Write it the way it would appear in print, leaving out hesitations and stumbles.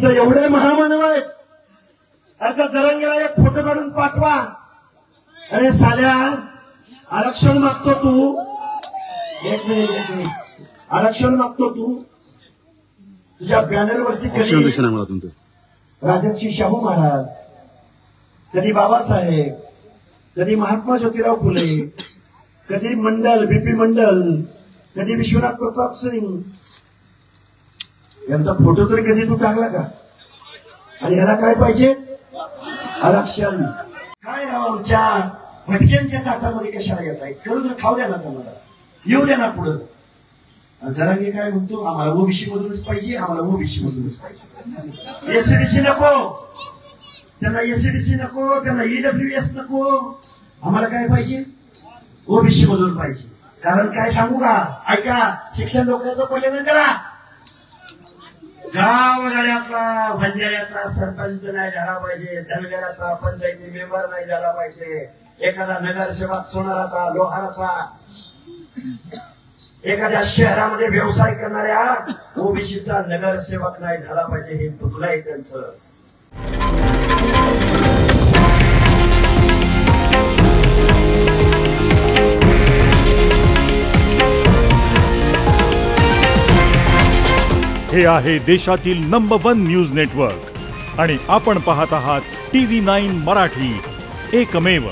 इथं एवढे महामानव आहेत. आता जरांगेला एक फोटो काढून पाठवा. अरे साल्या, आरक्षण मागतो तू. एक मिनिट. आरक्षण मागतो तू. तुझ्या बॅनरवरती कधी राजर्षी शाहू महाराज, कधी बाबासाहेब, कधी महात्मा ज्योतिराव फुले, कधी मंडल, बीपी मंडल, कधी विश्वनाथ प्रताप सिंग यांचा फोटो तरी कधी तू टाकला का? आणि ह्याला काय पाहिजे? आरक्षण. काय राव, आमच्या भटक्यांच्या ताटामध्ये कशाला येत आहे? करून खाऊ द्या ना तुम्हाला, येऊ द्या ना पुढं. जरांगे काय म्हणतो, आम्हाला ओबीसी मधूनच पाहिजे, आम्हाला ओबीसी मधूनच पाहिजे. एसडीसी नको त्यांना, एसडीसी नको त्यांना, ईडब्ल्यूएस नको. आम्हाला काय पाहिजे? ओबीसी मधून पाहिजे. कारण काय सांगू का? ऐका, शिक्षण लोकांचं पहिले नाही करा. गावगाड्यातला बंजाऱ्याचा सरपंच नाही झाला पाहिजे, धनगराचा पंचायती मेंबर नाही झाला पाहिजे, एखादा नगरसेवक सोनाराचा, लोहाराचा, एखाद्या शहरामध्ये व्यवसाय करणाऱ्या ओबीसीचा नगरसेवक नाही झाला पाहिजे. हे तुला आहे त्यांचं. हे आहे देशातील नंबर 1 न्यूज नेटवर्क आणि आपण पाहत आहात TV9 मराठी, एकमेव.